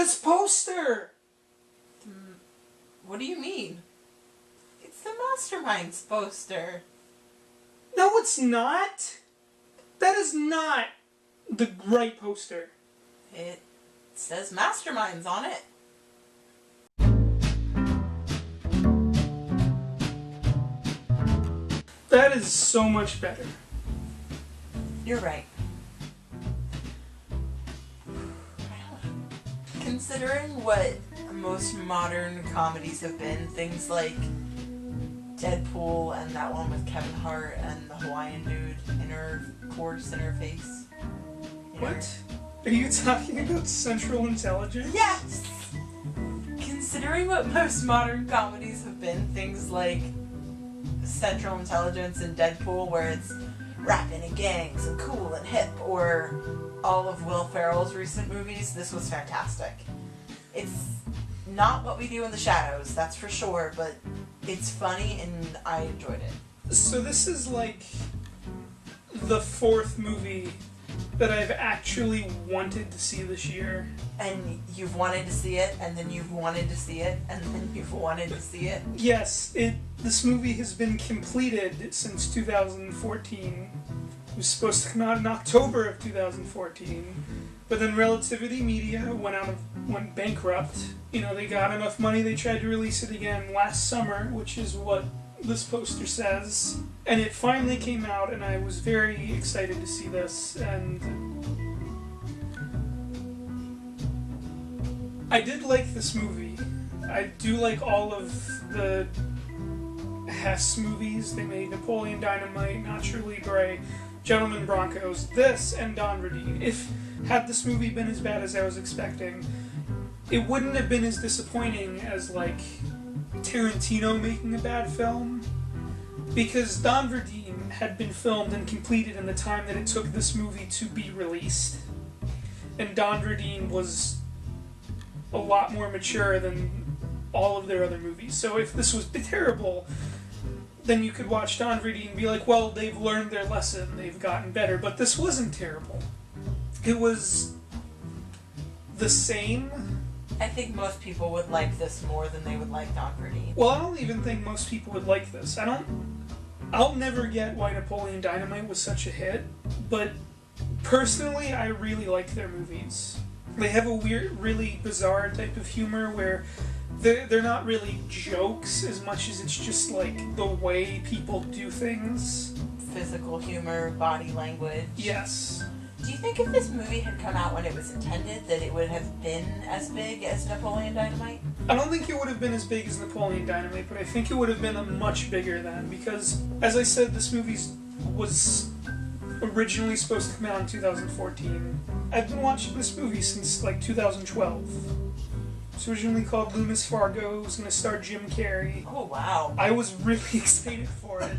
This poster! What do you mean? It's the Masterminds poster. No, it's not! That is not the right poster. It says Masterminds on it. That is so much better. You're right. Considering what most modern comedies have been, things like Deadpool and that one with Kevin Hart and the Hawaiian dude, intercourse, interface. What? Are you talking about Central Intelligence? Yes! Considering what most modern comedies have been, things like Central Intelligence and Deadpool, where it's rapping and gangs and cool and hip, or all of Will Ferrell's recent movies, this was fantastic. It's not what we do in the shadows, that's for sure, but it's funny and I enjoyed it. So this is like the fourth movie that I've actually wanted to see this year. And you've wanted to see it, and then you've wanted to see it, and then you've wanted to see it. Yes, this movie has been completed since 2014. It was supposed to come out in October of 2014, but then Relativity Media went bankrupt. You know, they got enough money, they tried to release it again last summer, which is what this poster says. And it finally came out, and I was very excited to see this, and I did like this movie. I do like all of the Hess movies. They made Napoleon Dynamite, Nacho Libre, Gentlemen Broncos, this, and Don Verdean. Had this movie been as bad as I was expecting, it wouldn't have been as disappointing as, like, Tarantino making a bad film. Because Don Verdean had been filmed and completed in the time that it took this movie to be released. And Don Verdean was a lot more mature than all of their other movies. So if this was terrible, then you could watch Don Verdean and be like, well, they've learned their lesson, they've gotten better. But this wasn't terrible. It was the same. I think most people would like this more than they would like Don Verdean. Well, I don't even think most people would like this. I'll never get why Napoleon Dynamite was such a hit, but personally, I really like their movies. They have a weird, really bizarre type of humor where they're not really jokes as much as it's just like the way people do things. Physical humor, body language. Yes. Do you think if this movie had come out when it was intended, that it would have been as big as Napoleon Dynamite? I don't think it would have been as big as Napoleon Dynamite, but I think it would have been a much bigger then, because, as I said, this movie was originally supposed to come out in 2014. I've been watching this movie since, like, 2012. It's originally called Loomis Fargo. It was going to star Jim Carrey. Oh, wow. I was really excited for it.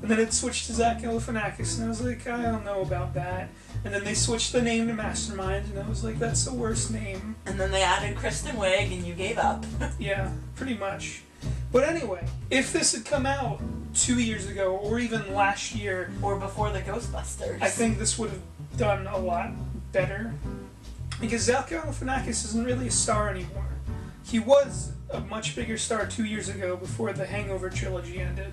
And then it switched to Zach Galifianakis, and I was like, I don't know about that. And then they switched the name to Masterminds, and I was like, that's the worst name. And then they added Kristen Wiig, and you gave up. Yeah, pretty much. But anyway, if this had come out 2 years ago, or even last year... Or before the Ghostbusters. I think this would have done a lot better. Because Zach Galifianakis isn't really a star anymore. He was a much bigger star 2 years ago before the Hangover trilogy ended.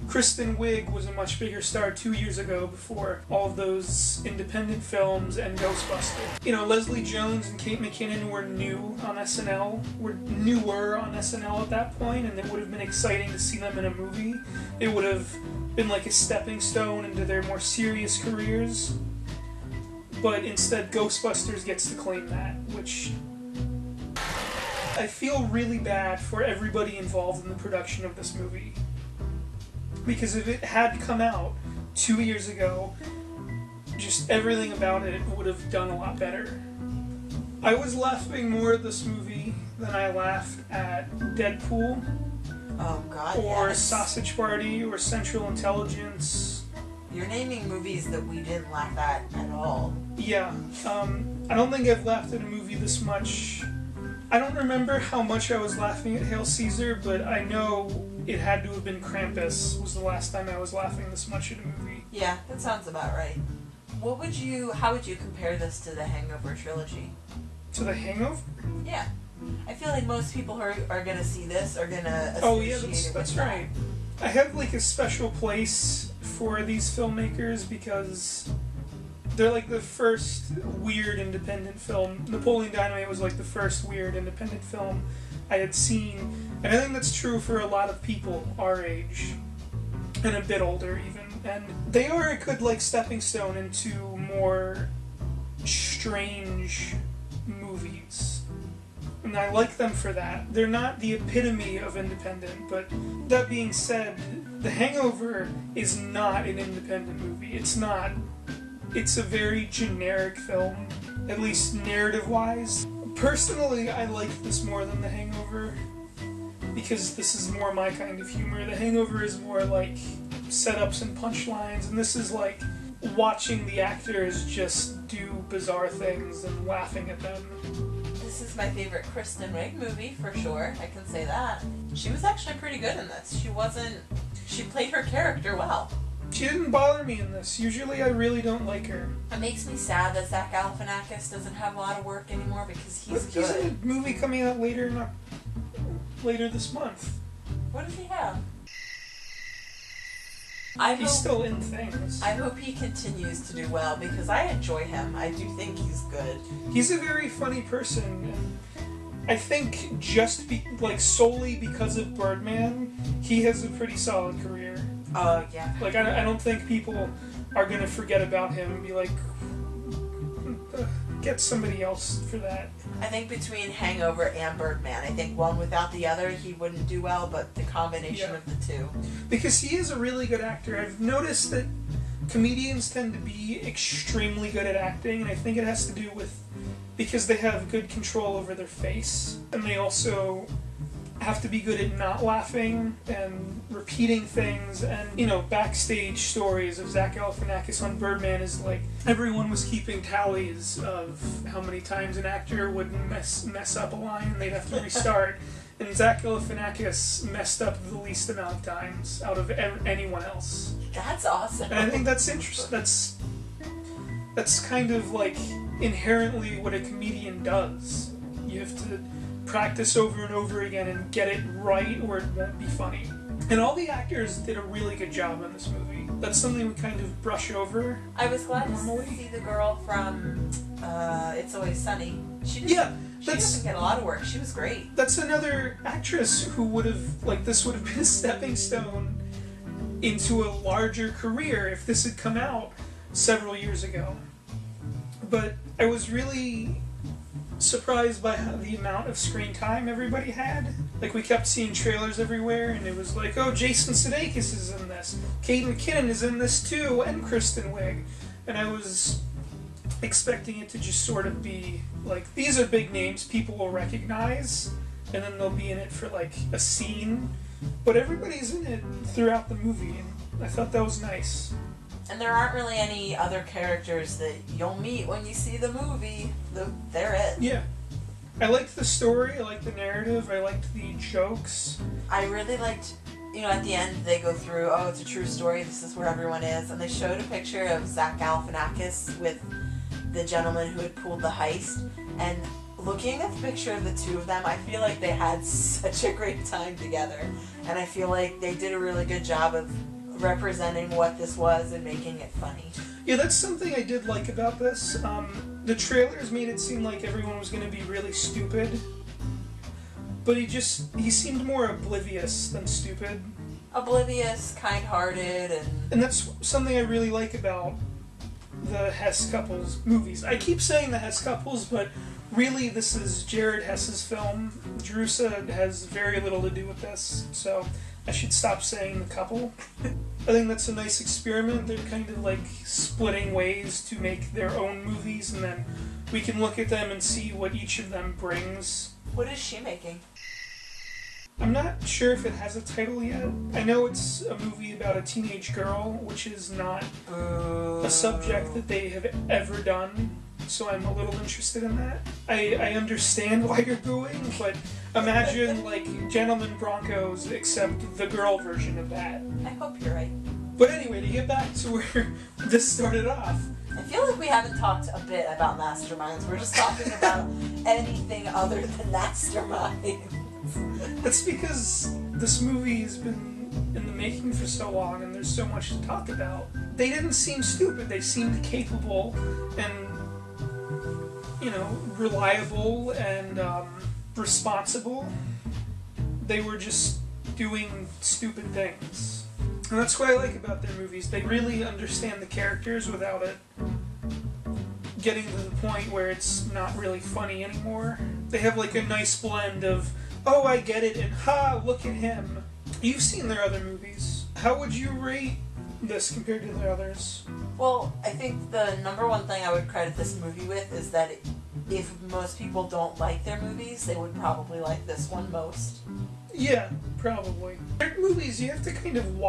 Kristen Wiig was a much bigger star 2 years ago before all of those independent films and Ghostbusters. You know, Leslie Jones and Kate McKinnon were newer on SNL at that point, and it would have been exciting to see them in a movie. It would have been like a stepping stone into their more serious careers. But instead, Ghostbusters gets to claim that, which I feel really bad for everybody involved in the production of this movie. Because if it had come out 2 years ago, just everything about it would have done a lot better. I was laughing more at this movie than I laughed at Deadpool. Oh, God, or yes. Sausage Party, or Central Intelligence. You're naming movies that we didn't laugh at all. Yeah, I don't think I've laughed at a movie this much. I don't remember how much I was laughing at Hail Caesar, but I know it had to have been Krampus was the last time I was laughing this much at a movie. Yeah, that sounds about right. How would you compare this to the Hangover trilogy? To The Hangover? Yeah. I feel like most people who are gonna see this are gonna associate Oh yeah, it with that's that. right. I have like a special place for these filmmakers because they're like the first weird independent film. Napoleon Dynamite was like the first weird independent film I had seen, and I think that's true for a lot of people our age and a bit older even. And they are a good like stepping stone into more strange movies. And I like them for that. They're not the epitome of independent, but that being said, The Hangover is not an independent movie. It's not. It's a very generic film, at least narrative-wise. Personally, I like this more than The Hangover, because this is more my kind of humor. The Hangover is more like setups and punchlines, and this is like watching the actors just do bizarre things and laughing at them. This is my favorite Kristen Wiig movie, for sure. I can say that. She was actually pretty good in this. She played her character well. She didn't bother me in this. Usually I really don't like her. It makes me sad that Zach Galifianakis doesn't have a lot of work anymore because he's good. He's in a movie coming out later this month. What does he have? He's still in things. I hope he continues to do well because I enjoy him. I do think he's good. He's a very funny person, and I think just solely because of Birdman, he has a pretty solid career. Oh, yeah. Like, I don't think people are gonna forget about him and be like, get somebody else for that. I think between Hangover and Birdman, I think one without the other, he wouldn't do well, but the combination of the two. Because he is a really good actor. I've noticed that comedians tend to be extremely good at acting, and I think it has to do with because they have good control over their face, and they also have to be good at not laughing and repeating things. And backstage stories of Zach Galifianakis on Birdman is like everyone was keeping tallies of how many times an actor would mess up a line and they'd have to restart. And Zach Galifianakis messed up the least amount of times out of anyone else. That's awesome. And I think that's interesting. That's kind of like inherently what a comedian does. You have to practice over and over again and get it right or it won't be funny. And all the actors did a really good job in this movie. That's something we kind of brush over. I was glad normally. to see the girl from It's Always Sunny. She doesn't get a lot of work. She was great. That's another actress who would have, this would have been a stepping stone into a larger career if this had come out several years ago. But I was really surprised by the amount of screen time everybody had. Like, we kept seeing trailers everywhere, and it was like, oh, Jason Sudeikis is in this, Kate McKinnon is in this too, and Kristen Wiig. And I was expecting it to just sort of be like, these are big names people will recognize, and then they'll be in it for like a scene. But everybody's in it throughout the movie, and I thought that was nice. And there aren't really any other characters that you'll meet when you see the movie. They're it. Yeah. I liked the story, I liked the narrative, I liked the jokes. I really liked, at the end they go through, oh, it's a true story, this is where everyone is, and they showed a picture of Zach Galifianakis with the gentleman who had pulled the heist, and looking at the picture of the two of them, I feel like they had such a great time together, and I feel like they did a really good job of representing what this was and making it funny. Yeah, that's something I did like about this. The trailers made it seem like everyone was going to be really stupid, but he seemed more oblivious than stupid. Oblivious, kind-hearted, and that's something I really like about the Hess couples movies. I keep saying the Hess couples, but really this is Jared Hess's film. Jerusha has very little to do with this, so I should stop saying the couple. I think that's a nice experiment. They're kind of like splitting ways to make their own movies, and then we can look at them and see what each of them brings. What is she making? I'm not sure if it has a title yet. I know it's a movie about a teenage girl, which is not a subject that they have ever done, so I'm a little interested in that. I understand why you're booing, but imagine like Gentlemen Broncos, except the girl version of that. I hope you're right. But anyway, to get back to where this started off, I feel like we haven't talked a bit about Masterminds. We're just talking about anything other than Masterminds. That's because this movie has been in the making for so long and there's so much to talk about. They didn't seem stupid. They seemed capable and, reliable and responsible. They were just doing stupid things. And that's what I like about their movies. They really understand the characters without it getting to the point where it's not really funny anymore. They have like a nice blend of, oh, I get it, and ha, look at him. You've seen their other movies. How would you rate this compared to the others? Well, I think the number one thing I would credit this movie with is that if most people don't like their movies, they would probably like this one most. Yeah, probably. Their movies you have to kind of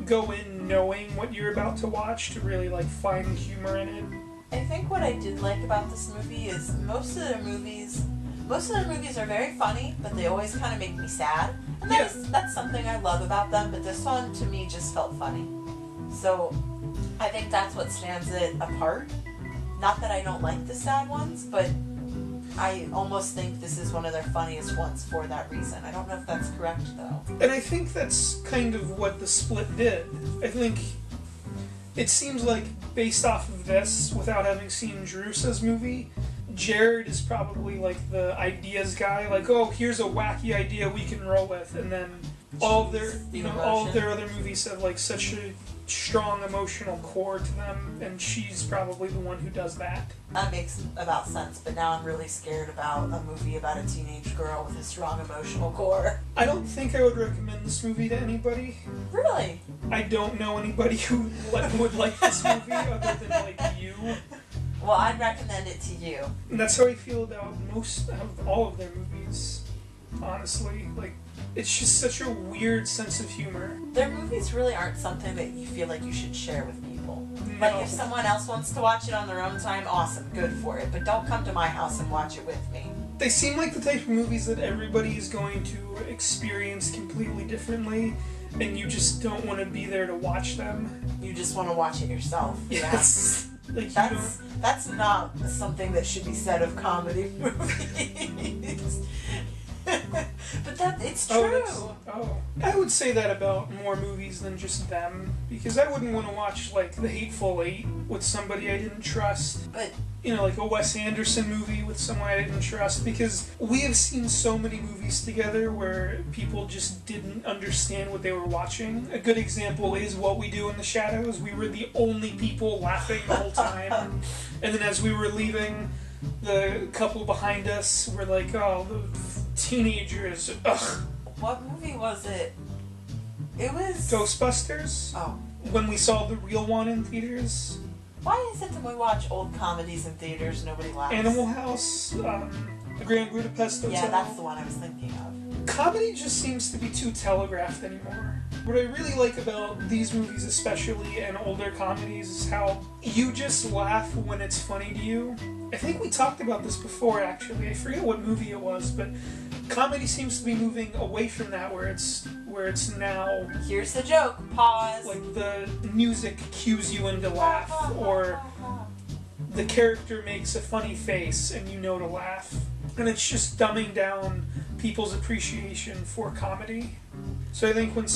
go in knowing what you're about to watch to really find humor in it. I think what I did like about this movie is most of their movies are very funny, but they always kind of make me sad. And that's something I love about them, but this one to me just felt funny. So I think that's what stands it apart. Not that I don't like the sad ones, but I almost think this is one of their funniest ones for that reason. I don't know if that's correct, though. And I think that's kind of what the split did. I think it seems like, based off of this, without having seen Jerusa's movie, Jared is probably the ideas guy. Oh, here's a wacky idea we can roll with, and then all of their other movies have such a strong emotional core to them, and she's probably the one who does that. That makes about sense, but now I'm really scared about a movie about a teenage girl with a strong emotional core. I don't think I would recommend this movie to anybody. Really? I don't know anybody who would like this movie other than you. Well, I'd recommend it to you. And that's how I feel about most of all of their movies, honestly. It's just such a weird sense of humor. Their movies really aren't something that you feel like you should share with people. No. If someone else wants to watch it on their own time, awesome, good for it. But don't come to my house and watch it with me. They seem like the type of movies that everybody is going to experience completely differently, and you just don't want to be there to watch them. You just want to watch it yourself. Yes. That's not something that should be said of comedy movies. But it's true. I would say that about more movies than just them, because I wouldn't want to watch The Hateful Eight with somebody I didn't trust. But a Wes Anderson movie with someone I didn't trust, because we have seen so many movies together where people just didn't understand what they were watching. A good example is What We Do in the Shadows. We were the only people laughing the whole time, and then as we were leaving, the couple behind us were like, oh, the teenagers, ugh. What movie was it? It was Ghostbusters? Oh. When we saw the real one in theaters. Why is it that when we watch old comedies in theaters, nobody laughs? Animal House, The Grand Budapest Hotel. Yeah, that's the one I was thinking of. Comedy just seems to be too telegraphed anymore. What I really like about these movies especially, and older comedies, is how you just laugh when it's funny to you. I think we talked about this before, actually. I forget what movie it was, but comedy seems to be moving away from that, where it's now... Here's the joke. Pause. The music cues you in to laugh, or the character makes a funny face and you know to laugh. And it's just dumbing down people's appreciation for comedy. So I think when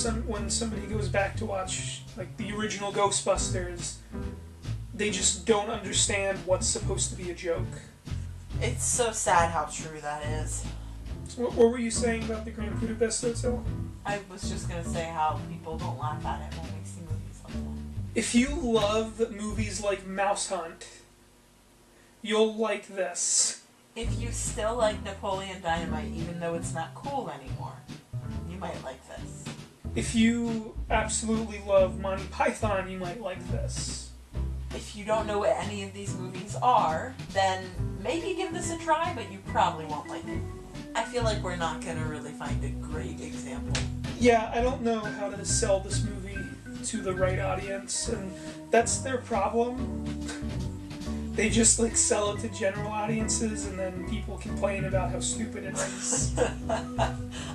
somebody goes back to watch the original Ghostbusters, they just don't understand what's supposed to be a joke. It's so sad how true that is. So what were you saying about the Grand Budapest Hotel? I was just going to say how people don't laugh at it when we see movies like that. If you love movies like Mouse Hunt, you'll like this. If you still like Napoleon Dynamite, even though it's not cool anymore, you might like this. If you absolutely love Monty Python, you might like this. If you don't know what any of these movies are, then maybe give this a try, but you probably won't like it. I feel like we're not going to really find a great example. Yeah, I don't know how to sell this movie to the right audience, and that's their problem. They just like sell it to general audiences, and then people complain about how stupid it is.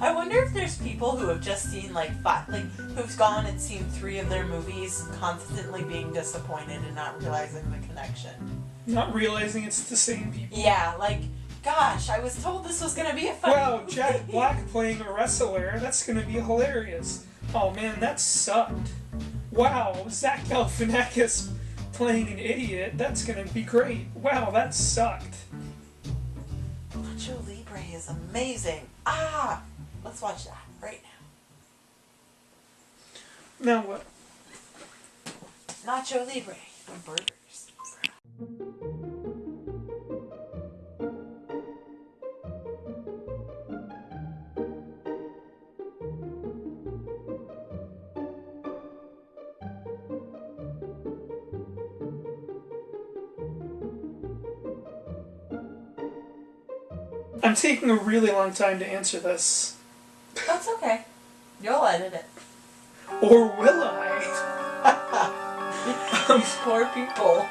I wonder if there's people who have just seen who've gone and seen 3 of their movies, constantly being disappointed and not realizing the connection. Not realizing it's the same people. Yeah, like, gosh, I was told this was gonna be a fun movie. Jack Black playing a wrestler, that's gonna be hilarious. Oh man, that sucked. Wow, Zach Galifianakis playing an idiot, that's gonna be great. Wow, that sucked. Nacho Libre is amazing. Let's watch that right Now what? now. Nacho Libre and burgers. I'm taking a really long time to answer this. That's okay. You'll edit it. Or will I? These poor people.